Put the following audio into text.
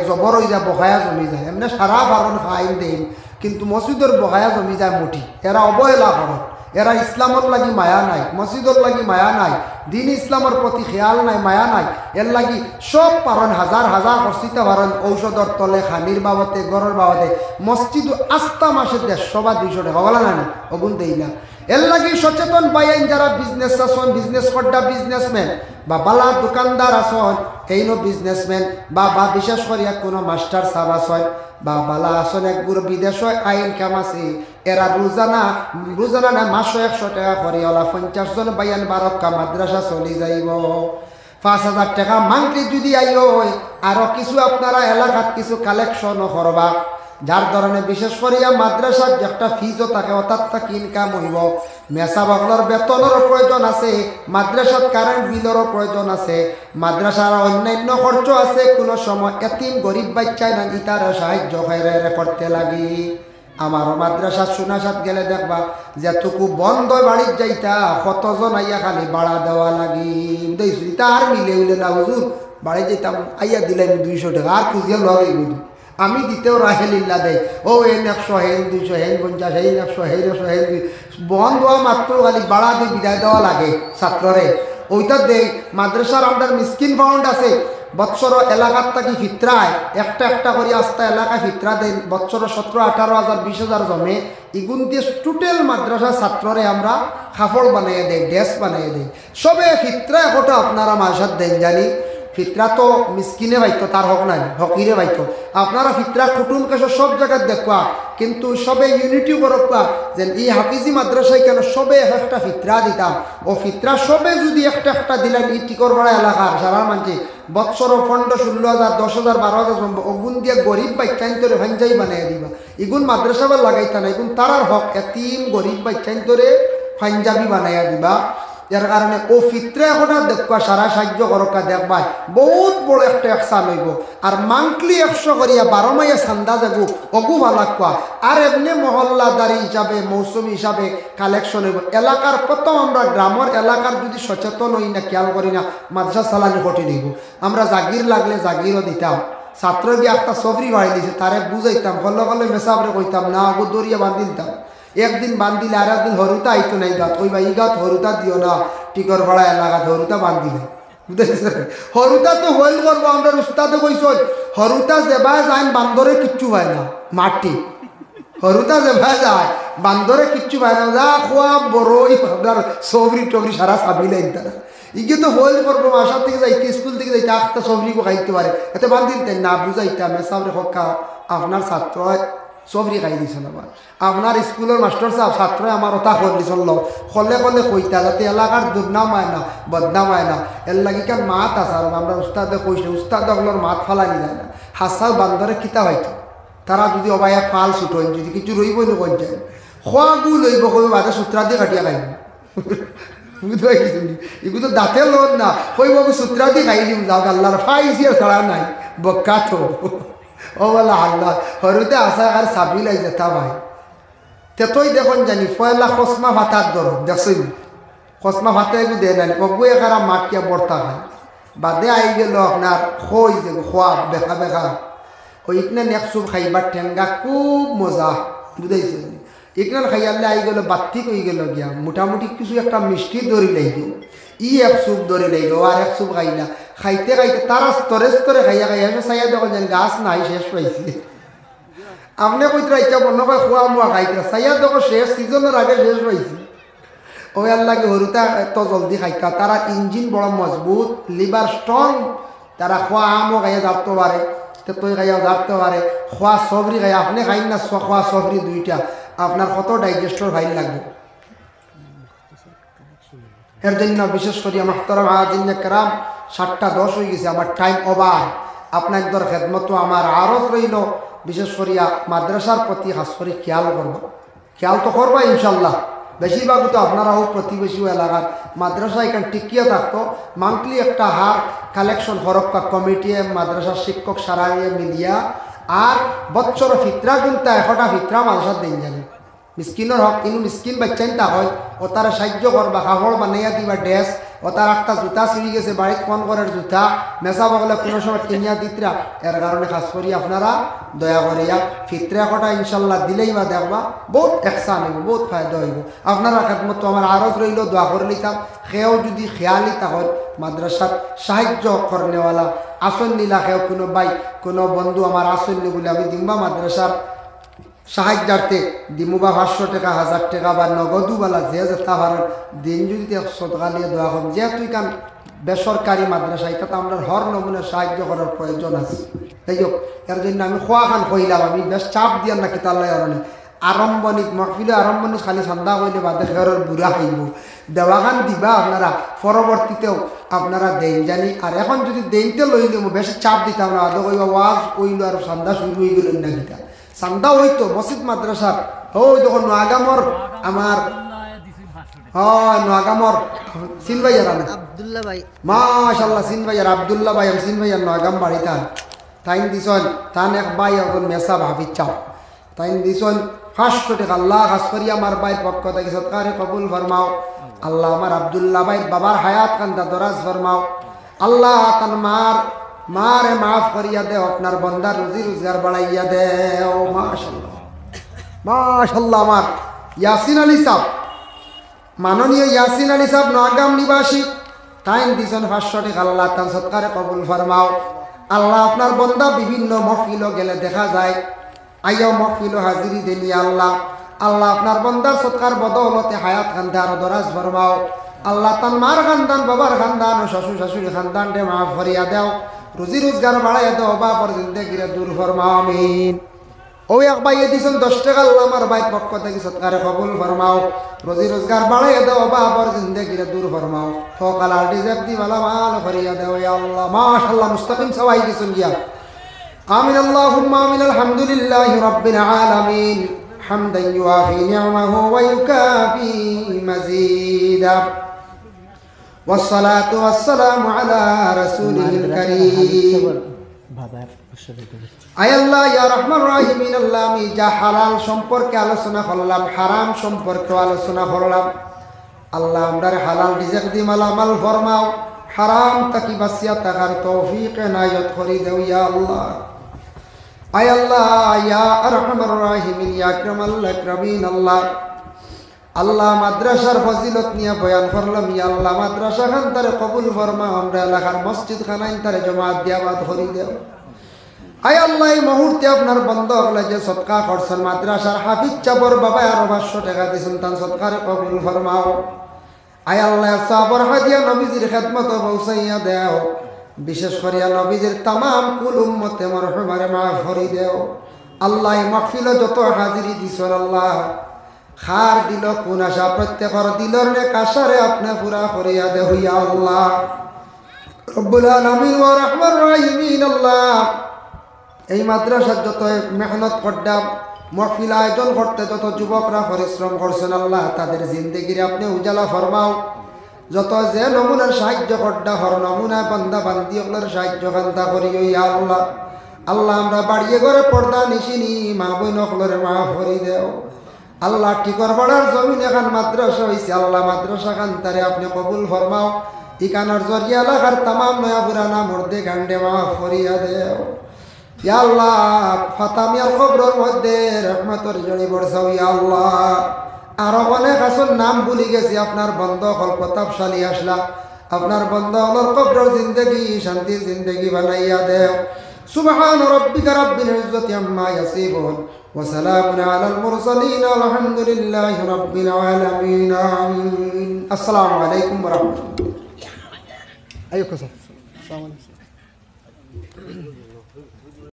জবর হয়ে যায়, বকায়া জমি যায়, এমনি সারা বারণ ফাইন দেন, কিন্তু মসজিদের বকায়া জমি যায় মুঠি। এরা অবহেলা করেন, এরা ইসলামর লাগি মায়া নাই, মসজিদর লাগি মায়া নাই, দিন ইসলামের প্রতি খেয়াল নাই, মায়া নাই। এর লাগি সব পারেন, হাজার হাজার বস্তিতে পারেন ঔষধর তলে, খানির বাবদে, গড়ের বাবদে মসজিদ আস্তা মাসে 150 বা 200 টাকা বলা না অগুন দেই না। এর লাগি সচেতন পাইন যারা বিজনেস আসন, বিজনেস করডা বিজনেসম্যান বা বালা দোকানদার আসন, এই বিজনেসম্যান বা বিশেষ করিয়া কোনো মাস্টার সাহেব আসন বা বালা আসন, একগুলো বিদেশ আইন কাম আছে, এরা রোজানা না মাসে 100 টাকা করে ওলা 50 জন বাইয়ান বারক্কা মাদ্রাসা চলি যাইব। 5,000 টাকা মান্থলি যদি আইও, আরো কিছু আপনারা এলাকাত কিছু কালেকশনও করবা, যার ধরনের বিশেষ করিয়া মাদ্রাসার যে একটা ফিজও থাকে, অর্থাৎ তাকে ইনকাম হইব। মেসা বাগলার বেতনেরও প্রয়োজন আছে, মাদ্রাসার কারেন্ট বিলেরও প্রয়োজন আছে, মাদ্রাসার অন্যান্য খরচ আছে। কোনো সময় এতিম গরিব বাচ্চায় না ইতার সাহায্য করতে লাগি। আমারও মাদ্রাসা সোনাসাত গেলে দেখবা যেটুকু বন্ধ বাড়ির যাইতা কতজন আইয়া খালি বাড়া দেওয়া লাগি, দেখছি তার মিলে উইলে না হুজুর বাড়ি যেতাম আইয়া দিলাম 200 টাকা, আর খুঁজিয়া লগাই বুঝি আমি দিতেও রাহেলিল্লা দেয়। ও হেন 100, হেন 200, হেন 50, হেন 100, হেন 100, হেন বন দেওয়া মাত্র খালি বাড়া দিয়ে বিদায় দেওয়া লাগে ছাত্ররে। ওইটা দেয় মাদ্রাসার আমাদের মিসকিন ফাউন্ড আছে, বৎসর এলাকার থাকি ফিত্রায় একটা একটা করে আস্তা এলাকায় ফিত্রা দেন, বৎসর 17-18,000 20,000 জমে। ইগুন দিয়ে টোটাল মাদ্রাসার ছাত্ররে আমরা কাপড় বানিয়ে দেয়, ড্রেস বানিয়ে দেয়। সবে ফিত্রা একটা আপনারা মাসার দেন জানি, ফিতরা তো মিসকিনে পাইতো, তার হক নাই, হকিরে পাইতো। আপনারা ফিতরা কুটুম কেশ সব জায়গায় দেখবা, কিন্তু সবে ইউনিটি করবা যে এই হাফিজি মাদ্রাসায় কেন সবে একটা ফিতরা দিতাম, ও ফিতরা সবে যদি একটা একটা দিলেন এই টিকর ভাড়া এলাকার সারা মানছে বৎসর ফন্ড 16,000 10,000 12,000 অগুন দিয়ে গরিব বাচ্চাইন্তরে ভাঞ্জাই বানিয়ে দিবা। ইগুন মাদ্রাসাবার লাগাইতা না, ইগুন তারার হক এতিম গরিব বাচ্চাইন্তরে পাঞ্জাবি বানাইয়া দিবা। এর কারণে ও ফিত্রে এখন দেখবা সারা সাহায্য করকা দেখবা বহুত বড় একটা একসান হইব। আর মান্থলি 100 করিয়া 12 মাইয়া চান্দা যাবো অগু ভালাকুয়া। আর এমনি মহল্লাদারি হিসাবে মৌসুমি হিসাবে কালেকশন হইব এলাকার। প্রথম আমরা গ্রামের এলাকার যদি সচেতন হই না, খেয়াল করি না, মাদ্রাসা চালানি কঠিন হইব। আমরা জাগির লাগলে জাগিরও দিতাম, ছাত্র গিয়ে একটা সবরি বাড়ি দিয়েছে তারে বুঝাইতাম, হলে হলে মেসাবরে কইতাম না, অগু দরিয়া বান্ধি দিতাম। একদিন বান্ধিলে আর একদিন হরুতা আইতো নাই গাত, ওই বা ই গাত হরুতা দিও না, টিকর ভাড়া এলাকাত হরুতা বান্ধিলে বুঝেছে। হরুতা তো হইল করবো, আমরা উস্তাদে কইস হরুতা যেবা যায় বান্দরে কিচ্ছু হয় না, মাটি হরুতা যেবা যায় বান্দরে কিচ্ছু হয় না, যা খোয়া বড়ই আপনার সবরি টবরি সারা চাবিলেন তারা। ইগে তো হইল করবো, বাসার থেকে যাইতে স্কুল থেকে যাইতে আখটা সবরি খাইতে পারে, এতে বান্ধিতেন না বুঝাইতাম মেসাবরে হকা আপনার ছাত্র সবরি খাই দিছেন। আবার আপনার স্কুলের মাস্টার সাহেব ছাত্র আমার ওটা করলি চলল কলে কলে কইতা যাতে এলাকার দুর্নাম হয় না, বদনাম হয় না। এর লাগি কার মাত আছে, আর আমরা উস্তাদে কইছে উস্তাদ ওগুলোর মাত ফালানি যায় না। হাসাও বান্দরে খিতা হয়তো তারা যদি অবাইয়া ফাল ছুটোন যদি কিছু রইব নকন যায় খোয়া গু লইব কই বাদে সূত্রা দিয়ে কাটিয়া খাইব বুঝতে পারছি। এগুলো তো দাঁতে লোন না, কইব সূত্রা দিয়ে খাই দিম যাও, আল্লাহর ফাইসি ছাড়া নাই বক্কা তো ও বলা আল্লাহ হরুতে আসা আর সাবিল আই যেতা ভাই। তেতই দেখুন জানি পয়লা কসমা ভাতার দর দেখছেন, কসমা ভাতে একটু দে নাই অগু একারা মাটিয়া বর্তা খায় বাদে আই গেল আপনার খই যে খোয়া বেখা বেখা ওই ইকনে নেকসুপ খাইবার ঠেঙ্গা খুব মজা বুঝাইছে। ইকনান খাইয়ালে আই গেল বাত্তি কই গেল গিয়া মোটামুটি কিছু একটা মিষ্টি ধরি লাইল, ই এক সুপ ধরে লাইল আর এক সুপ খাইলা, খাইতে খাইতে তারা স্তরে স্তরে খাইয়া খাইয়া চাইয়া দেখুন যেন গাছ নাই শেষ পাইছে। আপনি কইতে ইচ্ছা বন্য করে খোয়া মোয়া খাইতে চাইয়া দেখো শেষ সিজনের আগে শেষ পাইছে। ওই আল্লাহকে হরুতা এত জলদি খাইতা, তারা ইঞ্জিন বড় মজবুত, লিভার স্ট্রং, তারা খোয়া আমও খাইয়া যাবতে পারে, তেতই খাইয়া যাবতে পারে, খোয়া সবরি খাইয়া আপনি খাইন না খোয়া সবরি দুইটা আপনার কত ডাইজেস্টর ফাইল লাগবে। এর জন্য বিশেষ করে মাহতারাম আজিনে কেরাম 7:10 হয়ে গেছে, আমার টাইম ওভার। আপনার দর খেদমত আমার আরজ রইল, বিশেষ করিয়া মাদ্রাসার প্রতি খাস করে খেয়াল করবা, খেয়াল তো করবা ইনশাল্লাহ। বেশিরভাগ তো আপনারাও প্রতিবেশী এলাকার মাদ্রাসা এখানে টিকিয়ে থাকতো, মান্থলি একটা হার কালেকশন হরক্কা কমিটি মাদ্রাসার শিক্ষক সারাইয়ে মিলিয়া আর বৎসর ফিতরা কিন্তু 100টা ফিতরা মাদ্রাসার দিন জানি মিসকিনের হক, কিন্তু মিসকিন বাচ্চাইন তা হয় ও তারা সাহায্য করবা, কাপড় বানাইয়া দিবা, ড্রেস ও তার একটা জুতা ছিঁড়ে গেছে বাড়িতে ফোন করার জুতা মেসা বগলে কোনো সময় কিনিয়া দিতরা এর কারণে খাস করি আপনারা দয়া করিয়া ফিতরা কটা ইনশাল্লাহ দিলেই বা দেখবা বহুত একসান হইব বহুত ফায়দা হইব আপনারা খেদমত আমার আরজ রইল দোয়া করে নিতাম সেও যদি খেয়ালি তখন মাদ্রাসার সাহায্য করনেওয়ালা আসন নিলা সেও কোনো ভাই কোনো বন্ধু আমার আসন নি বলে আমি দিমবা মাদ্রাসার সাহায্যার্থে দিমু বা 500 টাকা 1000 টাকা বা নগদুওয়ালা যে যেটা পারেন দিন যদি সদকা নিয়ে দেওয়া হবে যেহেতু কান বেসরকারি মাদ্রাসা এটা তো আমরা হর নমুনা সাহায্য করার প্রয়োজন আছে তাই হোক এর জন্য আমি খোয়া খান কইলাম আমি বেশ চাপ দিয়ার নাকি তার লাগে আরম্ভণিক মহফিলে আরম্ভণিক খালি সন্ধ্যা হইলে বাদে খেয়ার বুড়া হইব দেওয়াখান দিবা আপনারা পরবর্তীতেও আপনারা দেন জানি আর এখন যদি দেনতে লইলে বেশি চাপ দিতাম না আদৌ কইবা ওয়াজ কইল আর সন্ধ্যা শুরু হয়ে গেল না কিটা সন্ধ্যা হইতো মসজিদ মাদ্রাসার ওই তখন নোয়াগামর আমার নোয়াগামর সিন ভাইয়ার আব্দুল্লাহ ভাই মাশাআল্লাহ সিন ভাইয়ার আব্দুল্লাহ ভাই সিন ভাইয়ার নোয়াগাম বাড়ি তান তাইন দিছন তান এক ভাই এখন মেসা ভাবি চাও তাইন দিছন 500 টাকা আল্লাহ খাস করি আমার ভাই পক্ষ থেকে সৎকারে কবুল ফরমাও আল্লাহ আমার আব্দুল্লাহ ভাই বাবার হায়াত কান্দা দরাজ ফরমাও আল্লাহ তান মারে মাফ করিয়া দে আপনার বন্দার রুজি রোজগার বাড়াইয়া দে ও মাশাআল্লাহ মাশাআল্লাহ আমার ইয়াসিন আলী সাহেব মাননীয় ইয়াসিন আলী সাহেব নোয়াগাম নিবাসী তাইন দিছন 500 টাকা আল্লাহ তান সৎকারে কবুল ফরমাও আল্লাহ আপনার বন্দা বিভিন্ন মহফিল গেলে দেখা যায় আইয়াও মহফিল হাজিরি দেনি আল্লাহ আল্লাহ আপনার বন্দার সৎকার বদৌলতে হায়াত খান্দা আর দরাজ ফরমাও আল্লাহ তান মার খানদান বাবার খানদান ও শ্বশুর শাশুড়ি খানদান রে মাফ করিয়া দেও রুজি রোজগার বাড়াইয়া দেও বাবার জিন্দেগিরে দূর ফরমাও আমিন ওই এক ভাই দিছেন 10 টাকা আল্লাহ আমার ভাই পক্ষ থেকে সৎকারে কবুল ফরমাও রুজি রোজগার বাড়াইয়া দেও বাবার জিন্দেগিরে দূর ফরমাও ফকাল আর ডিজাব দি মালা মাল করিয়া দেও ইয়া আল্লাহ মাশাআল্লাহ মুস্তাকিম সবাই দিছেন গিয়া আমিন আল্লাহুম্মা আমিন আলহামদুলিল্লাহি রাব্বিল আলামিন হামদান ইউআফি নি'মাহু ওয়া ইউকাফি মাজিদা والصلاة والسلام على رسوله الكريم আয় আল্লাহ ইয়া রহমান রাহিমিন আল্লাহ আমি যা হালাল সম্পর্কে আলোচনা করলাম হারাম সম্পর্কে আলোচনা করলাম আল্লাহ আমরা হালাল রিজিক দি মালামাল ফরমাও হারাম তাকি বাসিয়া থাকার তৌফিক এনায়েত করি দাও ইয়া আল্লাহ আয় আল্লাহ ইয়া আরহামার রাহিমিন ইয়া আকরামাল আকরামিন আল্লাহ আল্লাহ মাদ্রাসার ফজিলত নিয়ে বয়ান করলাম ইয়া আল্লাহ মাদ্রাসা খান তারে কবুল ফরমা আমরা এলাকার মসজিদ খানাইন তারে জমাত দিয়াবাদ করি দেও আয় আল্লাহ এই মুহূর্তে আপনার বন্ধ হলে যে সদকা করছেন মাদ্রাসার হাফিজ চাবর বাবা আরো 500 টাকা দিয়েছেন তার সদকারে কবুল ফরমাও আয় আল্লাহ সাবর হাদিয়া নবীজির খেদমত পৌঁছাইয়া দেও বিশেষ করিয়া নবীজির তামাম কুল উম্মতে মরহুমারে মাফ করি দেও আল্লাহ এই মাহফিল যত হাজিরি দিছেন আল্লাহ খার দিল কোন আশা প্রত্যেকর দিলর নে কাশারে আপনি পুরা করিয়া দে হইয়া আল্লাহ রব্বুল আলামিন ওয়া রাহমান রাহিমিন আল্লাহ এই মাদ্রাসার যত মেহনত করতাম মাহফিল আয়োজন করতে যত যুবকরা পরিশ্রম করছেন আল্লাহ তাদের জিন্দেগির আপনি উজালা ফরমাও যত যে নমুনার সাহায্য করতা হর নমুনা বান্দা বান্দি ওগুলোর সাহায্য কান্তা করি ইয়া আল্লাহ আল্লাহ আমরা বাড়িয়ে ঘরে পর্দা নিশিনি মা বই নকলরে মাফ করি দেও আল্লাহ টিকর পাড়ার জমিন এখন মাদ্রাসা হয়েছে আল্লাহ মাদ্রাসা খান তারে আপনি কবুল ফরমাও ইকানোর জরিয়া এলাকার তামাম নয়া পুরানা মর্দে গান্ডে মাফ করিয়া দেও ইয়া আল্লাহ ফাতামিয়ার কবরের মধ্যে রহমতের জড়ি বর্ষাও ইয়া আল্লাহ আরো অনেক আসল নাম ভুলি গেছি আপনার বন্ধ হল প্রতাপশালী আসলা আপনার বন্ধ হলর কবরের জিন্দগি শান্তির জিন্দগি বানাইয়া দেও সুবহান রাব্বিকা রাব্বিল ইজ্জাতি আম্মা ইয়াসিফুন ওয়া সালামুন আলাল মুরসালিন আলহামদুলিল্লাহি রাব্বিল আলামিন আমিন আসসালামু আলাইকুম ওয়া রাহমাতুল্লাহ। আসসালামু আলাইকুম।